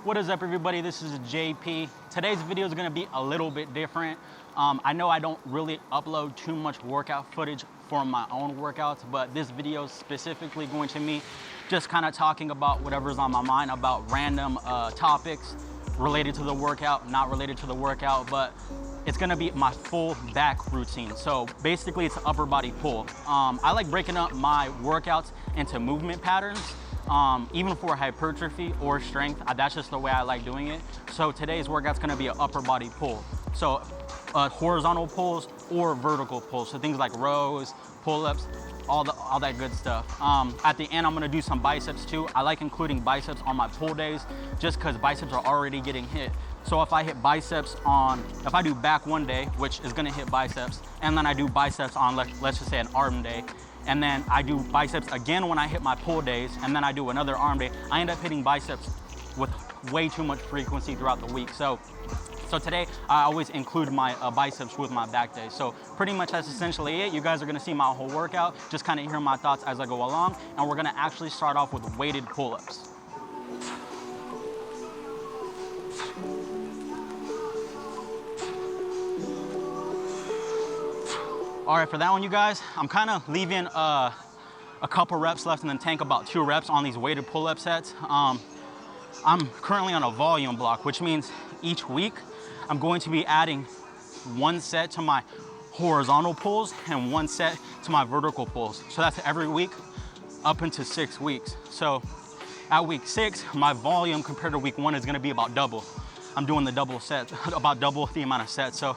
What is up, everybody? This is JP. Today's video is going to be a little bit different. I know I don't really upload too much workout footage for my own workouts, but this video is specifically going to me just kind of talking about whatever's on my mind about random topics related to the workout, not related to the workout, but it's gonna be my full back routine. So basically it's upper body pull. I like breaking up my workouts into movement patterns, even for hypertrophy or strength. That's just the way I like doing it. So today's workout's gonna be an upper body pull. So horizontal pulls or vertical pulls. So things like rows, pull-ups, all that good stuff. At the end, I'm gonna do some biceps too. I like including biceps on my pull days just because biceps are already getting hit. So if I hit biceps if I do back one day, which is gonna hit biceps, and then I do biceps on, let's just say an arm day, and then I do biceps again when I hit my pull days, and then I do another arm day, I end up hitting biceps with way too much frequency throughout the week. So today, I always include my biceps with my back day. So pretty much that's essentially it. You guys are gonna see my whole workout, just kind of hear my thoughts as I go along, and we're gonna actually start off with weighted pull-ups. All right, for that one, you guys, I'm kind of leaving a couple reps left in the tank, about 2 reps on these weighted pull-up sets. I'm currently on a volume block, which means each week I'm going to be adding 1 set to my horizontal pulls and 1 set to my vertical pulls. So that's every week up into 6 weeks. So at week 6, my volume compared to week 1 is gonna be about double. I'm doing the double sets, about double the amount of sets. So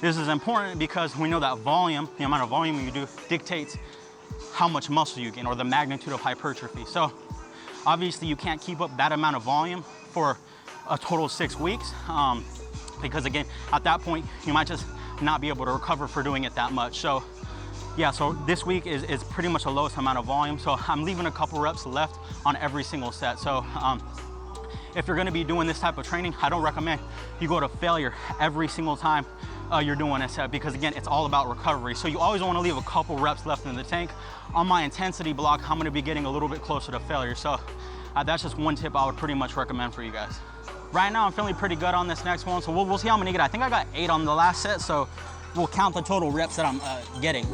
this is important because we know that volume, the amount of volume you do, dictates how much muscle you gain or the magnitude of hypertrophy. So obviously you can't keep up that amount of volume for a total 6 weeks because again, at that point, you might just not be able to recover for doing it that much. So yeah, so this week is pretty much the lowest amount of volume. So I'm leaving a couple reps left on every single set. So if you're gonna be doing this type of training, I don't recommend you go to failure every single time you're doing a set, because again, it's all about recovery. So you always wanna leave a couple reps left in the tank. On my intensity block, I'm gonna be getting a little bit closer to failure. So that's just one tip I would pretty much recommend for you guys. Right now, I'm feeling pretty good on this next one. So we'll see how many get. I think I got 8 on the last set. So we'll count the total reps that I'm getting.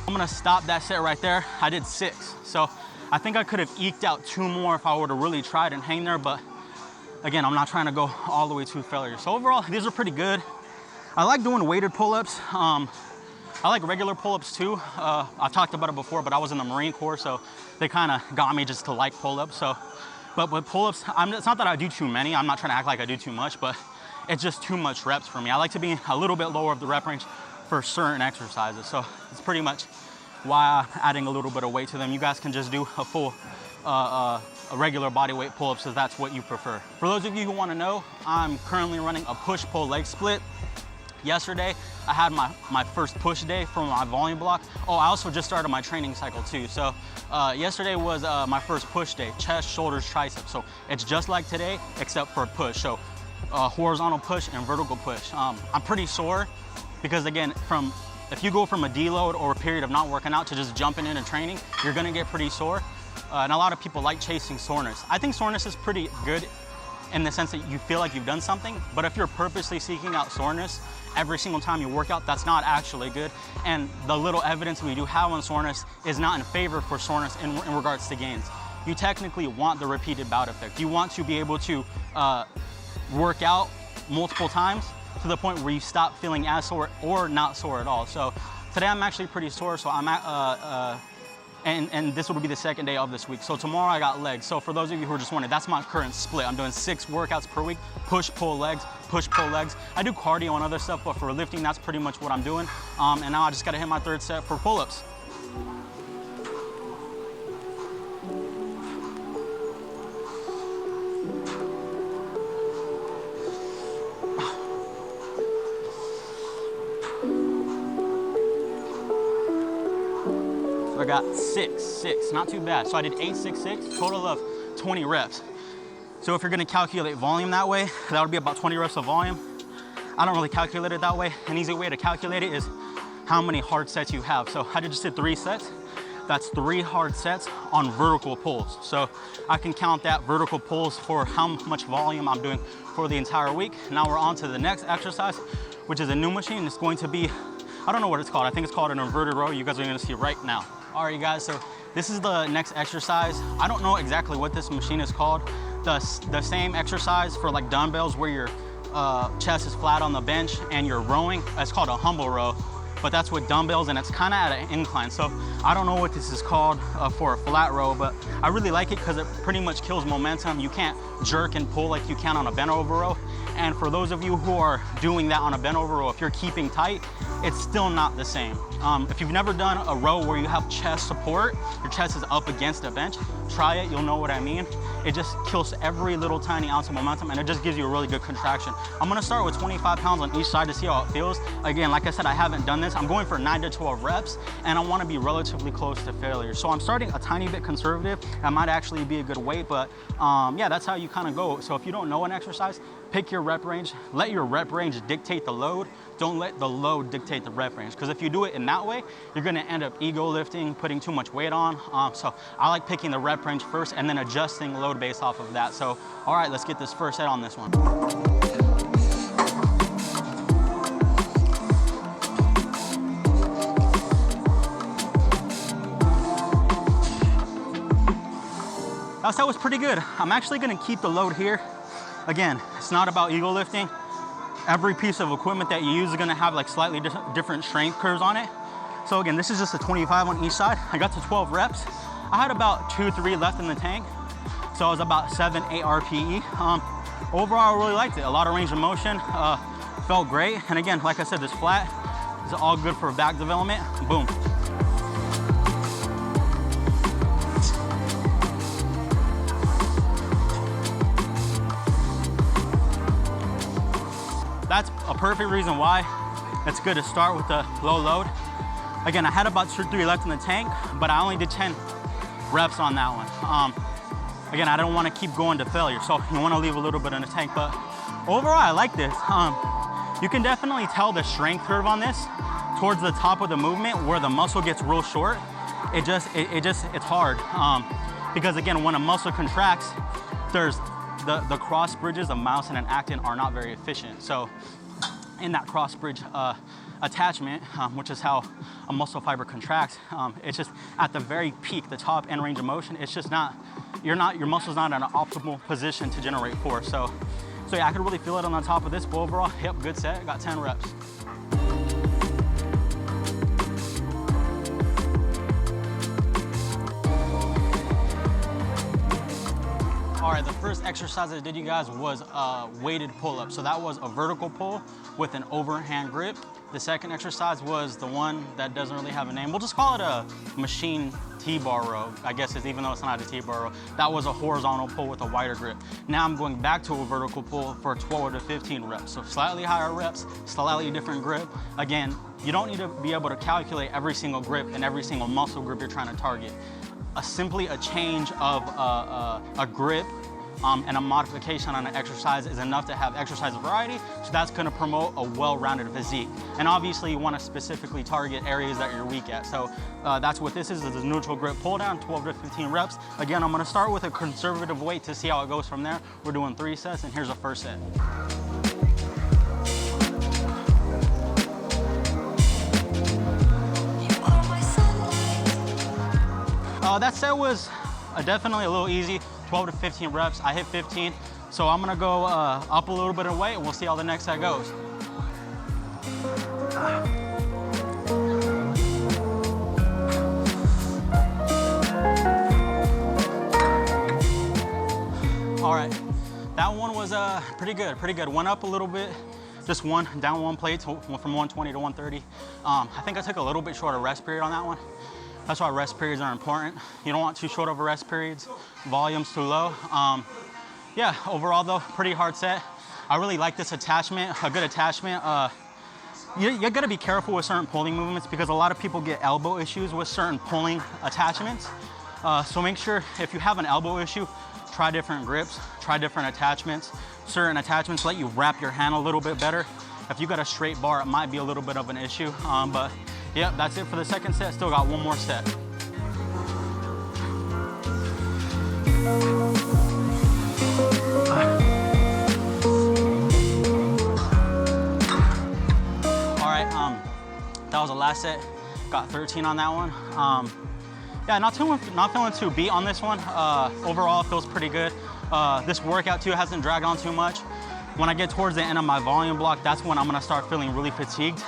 I'm gonna stop that set right there. I did 6. So I think I could have eked out 2 more if I were to really try it and hang there, but again, I'm not trying to go all the way to failure. So overall, these are pretty good. I like doing weighted pull-ups. I like regular pull-ups too. I've talked about it before, but I was in the Marine Corps, so they kind of got me just to like pull-ups. So, but with pull-ups, it's not that I do too many. I'm not trying to act like I do too much, but it's just too much reps for me. I like to be a little bit lower of the rep range for certain exercises. So it's pretty much why I'm adding a little bit of weight to them. You guys can just do a full, a regular body weight pull-ups if that's what you prefer. For those of you who want to know, I'm currently running a push-pull leg split. Yesterday, I had my first push day for my volume block. Oh, I also just started my training cycle too. So yesterday was my first push day, chest, shoulders, triceps. So it's just like today, except for push. So horizontal push and vertical push. I'm pretty sore because again, if you go from a deload or a period of not working out to just jumping into training, you're gonna get pretty sore. And a lot of people like chasing soreness. I think soreness is pretty good in the sense that you feel like you've done something, but if you're purposely seeking out soreness every single time you work out, that's not actually good. And the little evidence we do have on soreness is not in favor for soreness in regards to gains. You technically want the repeated bout effect. You want to be able to work out multiple times to the point where you stop feeling as sore or not sore at all. So today I'm actually pretty sore, so I'm at, and this will be the second day of this week. So tomorrow I got legs. So for those of you who are just wondering, that's my current split. I'm doing 6 workouts per week, push, pull legs, push, pull legs. I do cardio and other stuff, but for lifting, that's pretty much what I'm doing. And now I just gotta hit my 3rd set for pull-ups. I got 6, not too bad. So I did 8, 6, 6, total of 20 reps. So if you're gonna calculate volume that way, that would be about 20 reps of volume. I don't really calculate it that way. An easy way to calculate it is how many hard sets you have. So I just did 3 sets. That's 3 hard sets on vertical pulls. So I can count that vertical pulls for how much volume I'm doing for the entire week. Now we're on to the next exercise, which is a new machine. It's going to be, I don't know what it's called. I think it's called an inverted row. You guys are gonna see right now. All right, you guys, so this is the next exercise. I don't know exactly what this machine is called. The same exercise for like dumbbells where your chest is flat on the bench and you're rowing. It's called a humble row, but that's with dumbbells and it's kind of at an incline. So I don't know what this is called for a flat row, but I really like it because it pretty much kills momentum. You can't jerk and pull like you can on a bent over row. And for those of you who are doing that on a bent over row, if you're keeping tight, it's still not the same. If you've never done a row where you have chest support, your chest is up against a bench, try it, you'll know what I mean. It just kills every little tiny ounce of momentum and it just gives you a really good contraction. I'm gonna start with 25 pounds on each side to see how it feels. Again, like I said, I haven't done this. I'm going for 9 to 12 reps and I wanna be relatively close to failure. So I'm starting a tiny bit conservative. That might actually be a good weight, but yeah, that's how you kind of go. So if you don't know an exercise, pick your rep range, let your rep range dictate the load. Don't let the load dictate the rep range. Because if you do it in that way, you're gonna end up ego lifting, putting too much weight on. So I like picking the rep range first and then adjusting load based off of that. So, all right, let's get this first set on this one. That was pretty good. I'm actually gonna keep the load here. Again, it's not about ego lifting. Every piece of equipment that you use is gonna have like slightly different strength curves on it. So again, this is just a 25 on each side. I got to 12 reps. I had about 2-3 left in the tank. So I was about 7-8 RPE. Overall, I really liked it. A lot of range of motion, felt great. And again, like I said, this flat is all good for back development. Boom. That's a perfect reason why it's good to start with the low load. Again, I had about 2-3 left in the tank, but I only did 10 reps on that one. Again, I don't want to keep going to failure, so you want to leave a little bit in the tank, but overall, I like this. You can definitely tell the strength curve on this towards the top of the movement where the muscle gets real short. It's hard. Because again, when a muscle contracts, there's the cross bridges of myosin and actin are not very efficient. So in that cross bridge attachment, which is how a muscle fiber contracts, it's just at the very peak, the top end range of motion, it's just not, your muscle's not in an optimal position to generate force. So yeah, I could really feel it on the top of this, but overall, yep, good set, got 10 reps. All right, the first exercise I did, you guys, was a weighted pull-up. So that was a vertical pull with an overhand grip. The second exercise was the one that doesn't really have a name. We'll just call it a machine T-bar row, I guess, even though it's not a T-bar row. That was a horizontal pull with a wider grip. Now I'm going back to a vertical pull for 12 to 15 reps. So slightly higher reps, slightly different grip. Again, you don't need to be able to calculate every single grip and every single muscle group you're trying to target. Simply a change of a grip and a modification on an exercise is enough to have exercise variety, so that's gonna promote a well-rounded physique. And obviously you wanna specifically target areas that you're weak at. So that's what this is a neutral grip pull down, 12 to 15 reps. Again, I'm gonna start with a conservative weight to see how it goes from there. We're doing 3 sets, and here's the first set. That set was definitely a little easy, 12 to 15 reps. I hit 15, so I'm gonna go up a little bit of weight and we'll see how the next set goes. All right, that one was pretty good. Went up a little bit, just down one plate, went from 120 to 130. I think I took a little bit short of rest period on that one. That's why rest periods are important. You don't want too short of a rest periods, volume's too low. Yeah, overall though, pretty hard set. I really like this attachment, a good attachment. You gotta be careful with certain pulling movements because a lot of people get elbow issues with certain pulling attachments. So make sure if you have an elbow issue, try different grips, try different attachments. Certain attachments let you wrap your hand a little bit better. If you got a straight bar, it might be a little bit of an issue, but Yep, that's it for the second set. Still got one more set. All right, that was the last set. Got 13 on that one. Yeah, not feeling too beat on this one. Overall, it feels pretty good. This workout too hasn't dragged on too much. When I get towards the end of my volume block, that's when I'm gonna start feeling really fatigued.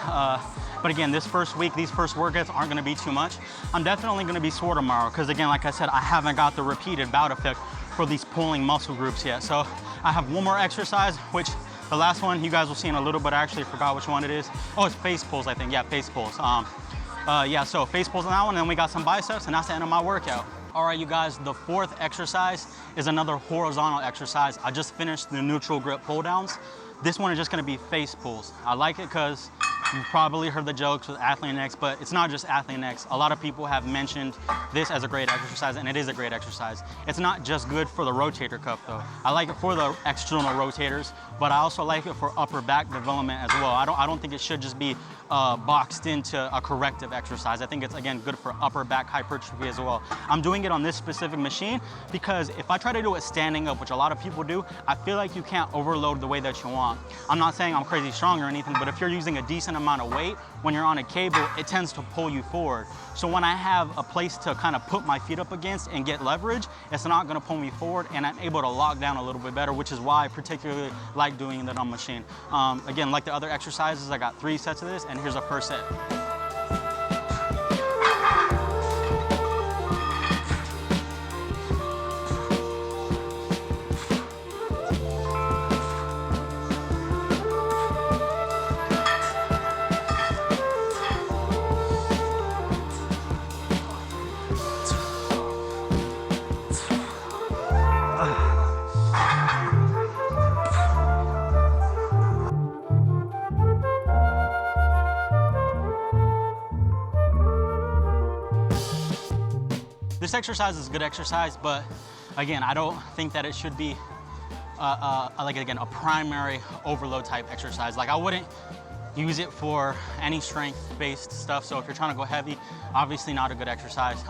But again, this first week, these first workouts aren't gonna be too much. I'm definitely gonna be sore tomorrow, because again, like I said, I haven't got the repeated bout effect for these pulling muscle groups yet. So I have one more exercise, which the last one you guys will see in a little bit. I actually forgot which one it is. Oh, it's face pulls, I think. Yeah, face pulls. Yeah, so face pulls on that one, and then we got some biceps, and that's the end of my workout. All right, you guys, the fourth exercise is another horizontal exercise. I just finished the neutral grip pull downs. This one is just gonna be face pulls. I like it because you've probably heard the jokes with Athlete X, but it's not just Athlete X. A lot of people have mentioned this as a great exercise, and it is a great exercise. It's not just good for the rotator cuff though. I like it for the external rotators, but I also like it for upper back development as well. I don't think it should just be boxed into a corrective exercise. I think it's, again, good for upper back hypertrophy as well. I'm doing it on this specific machine because if I try to do it standing up, which a lot of people do, I feel like you can't overload the way that you want. I'm not saying I'm crazy strong or anything, but if you're using a decent amount of weight, when you're on a cable, it tends to pull you forward. So when I have a place to kind of put my feet up against and get leverage, it's not gonna pull me forward, and I'm able to lock down a little bit better, which is why I particularly like doing that on machine. Again, like the other exercises, I got 3 sets of this, and here's the first set. This exercise is a good exercise, but again, I don't think that it should be like, again, a primary overload type exercise. Like, I wouldn't use it for any strength-based stuff. So if you're trying to go heavy, obviously not a good exercise.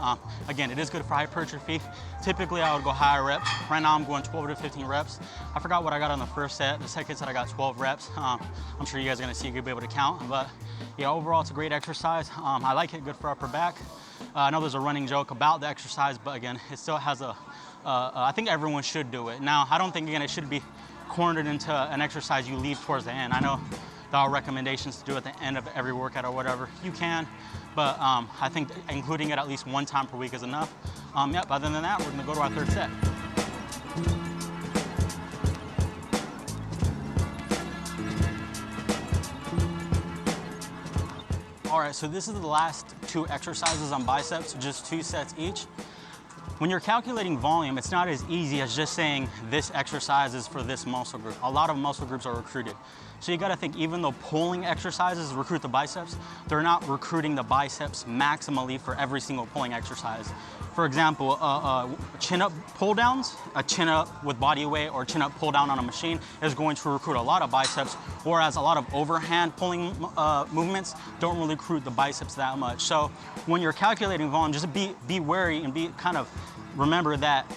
Again, it is good for hypertrophy. Typically, I would go higher reps. Right now, I'm going 12 to 15 reps. I forgot what I got on the first set. The second set, I got 12 reps. I'm sure you guys are gonna see, you'll be able to count. But yeah, overall, it's a great exercise. I like it, good for upper back. I know there's a running joke about the exercise, but again, it still has I think everyone should do it. Now, I don't think, again, it should be cornered into an exercise you leave towards the end. I know there are recommendations to do at the end of every workout or whatever. You can, but I think including it at least one time per week is enough. Yep, other than that, we're gonna go to our third set. All right, so this is the last 2 exercises on biceps, just 2 sets each. When you're calculating volume, it's not as easy as just saying this exercise is for this muscle group. A lot of muscle groups are recruited. So you gotta think, even though pulling exercises recruit the biceps, they're not recruiting the biceps maximally for every single pulling exercise. For example, chin-up pull-downs, a chin-up with body weight or chin-up pull-down on a machine is going to recruit a lot of biceps, whereas a lot of overhand pulling movements don't really recruit the biceps that much. So when you're calculating volume, just be wary and remember that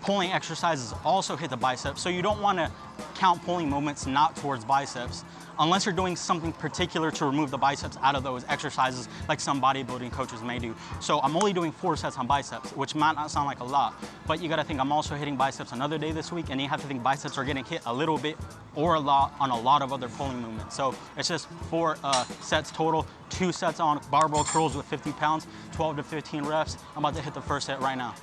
pulling exercises also hit the biceps, so you don't want to count pulling movements not towards biceps unless you're doing something particular to remove the biceps out of those exercises, like some bodybuilding coaches may do. So I'm only doing 4 sets on biceps, which might not sound like a lot, but you gotta think I'm also hitting biceps another day this week, and you have to think biceps are getting hit a little bit or a lot on a lot of other pulling movements. So it's just 4 sets total, 2 sets on barbell curls with 50 pounds, 12 to 15 reps. I'm about to hit the first set right now.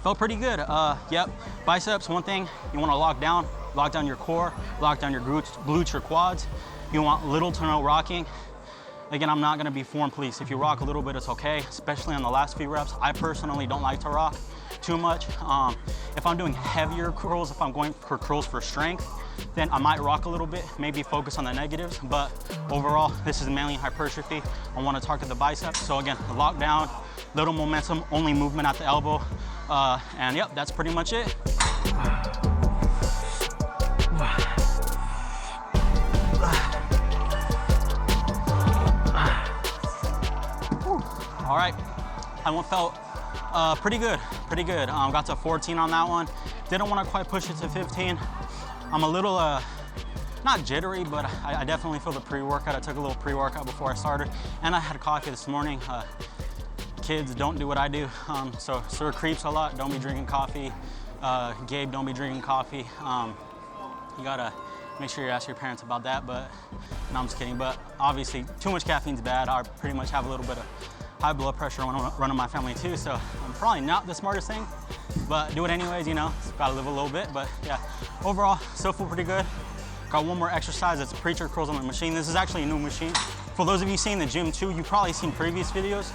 Felt pretty good. Yep, biceps, one thing you want to lock down your core, lock down your glutes, your quads. You want little to no rocking. Again, I'm not gonna be form police. If you rock a little bit, it's okay, especially on the last few reps. I personally don't like to rock too much. If I'm doing heavier curls, if I'm going for curls for strength, then I might rock a little bit, maybe focus on the negatives. But overall, this is mainly hypertrophy. I want to target the bicep. So again, lock down, little momentum, only movement at the elbow. And yep, that's pretty much it. All right, that one felt pretty good, pretty good. Got to 14 on that one. Didn't want to quite push it to 15. I'm a little, not jittery, but I definitely feel the pre-workout. I took a little pre-workout before I started, and I had coffee this morning. Kids, don't do what I do. So Sir creeps a lot, don't be drinking coffee. Gabe, don't be drinking coffee. You gotta make sure you ask your parents about that, but no, I'm just kidding. But obviously, too much caffeine's bad. I pretty much have a little bit of high blood pressure when I'm running my family too, so I'm probably not the smartest thing, but do it anyways, you know, gotta live a little bit. But yeah, overall, still feel pretty good. Got one more exercise, it's preacher curls on the machine. This is actually a new machine. For those of you seeing the gym too, you've probably seen previous videos.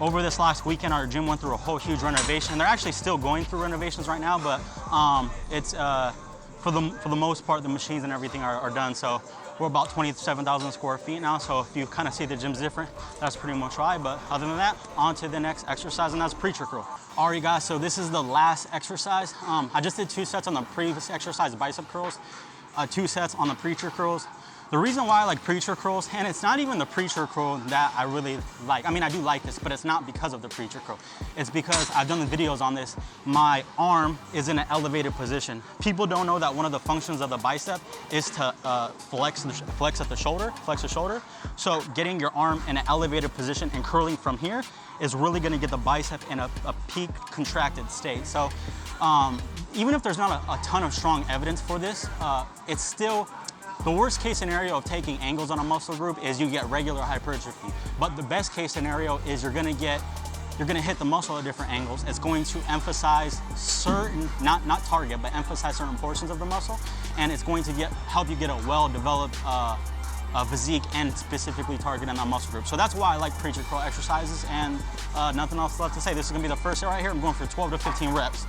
Over this last weekend, our gym went through a whole huge renovation. They're actually still going through renovations right now, but it's for the most part, the machines and everything are done. So we're about 27,000 square feet now. So if you kind of see the gym's different, that's pretty much why. But other than that, on to the next exercise, and that's preacher curl. All right, guys, so this is the last exercise. I just did 2 sets on the previous exercise, bicep curls, 2 sets on the preacher curls. The reason why I like preacher curls, and it's not even the preacher curl that I really like. I mean, I do like this, but it's not because of the preacher curl. It's because I've done the videos on this. My arm is in an elevated position. People don't know that one of the functions of the bicep is to flex the shoulder. So getting your arm in an elevated position and curling from here is really gonna get the bicep in a peak contracted state. So even if there's not a ton of strong evidence for this, it's still, the worst case scenario of taking angles on a muscle group is you get regular hypertrophy. But the best case scenario is you're gonna hit the muscle at different angles. It's going to emphasize certain, not target, but emphasize certain portions of the muscle. And it's going to help you get a well-developed physique and specifically targeting that muscle group. So that's why I like preacher curl exercises, and nothing else left to say. This is gonna be the first set right here. I'm going for 12 to 15 reps.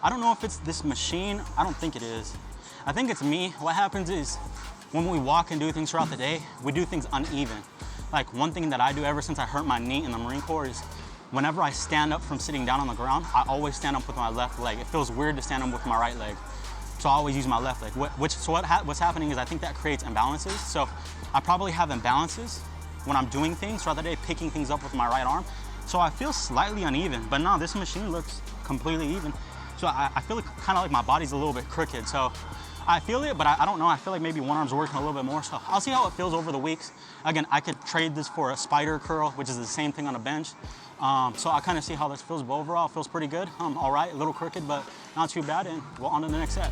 I don't know if it's this machine. I don't think it is. I think it's me. What happens is when we walk and do things throughout the day, we do things uneven. Like one thing that I do ever since I hurt my knee in the Marine Corps is whenever I stand up from sitting down on the ground, I always stand up with my left leg. It feels weird to stand up with my right leg. So I always use my left leg. What's happening is I think that creates imbalances. So I probably have imbalances when I'm doing things throughout the day, picking things up with my right arm. So I feel slightly uneven, but no, this machine looks completely even. So I feel like, kind of like my body's a little bit crooked. So I feel it, but I don't know. I feel like maybe one arm's working a little bit more. So I'll see how it feels over the weeks. Again, I could trade this for a spider curl, which is the same thing on a bench. So I'll kind of see how this feels, but overall it feels pretty good. All right, a little crooked, but not too bad. And we'll on to the next set.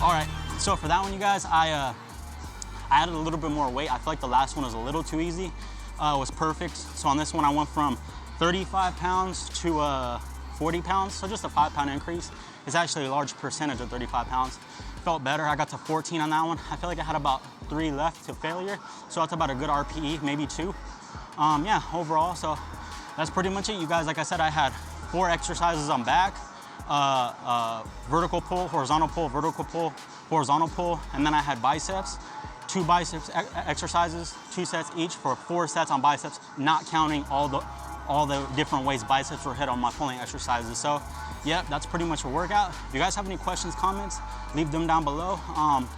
All right, so for that one, you guys, I added a little bit more weight. I feel like the last one was a little too easy. It was perfect. So on this one, I went from 35 pounds to 40 pounds, so just a 5-pound increase. It's actually a large percentage of 35 pounds. Felt better. I got to 14 on that one. I feel like I had about 3 left to failure, so that's about a good RPE, maybe 2. Yeah, overall, so that's pretty much it, you guys. Like I said, I had 4 exercises on back. Vertical pull, horizontal pull, vertical pull, horizontal pull, and then I had biceps, 2 biceps exercises, 2 sets each for 4 sets on biceps, not counting all all the different ways biceps were hit on my pulling exercises. So yep, that's pretty much a workout. If you guys have any questions, comments, leave them down below.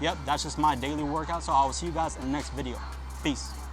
Yep, that's just my daily workout. So I will see you guys in the next video. Peace.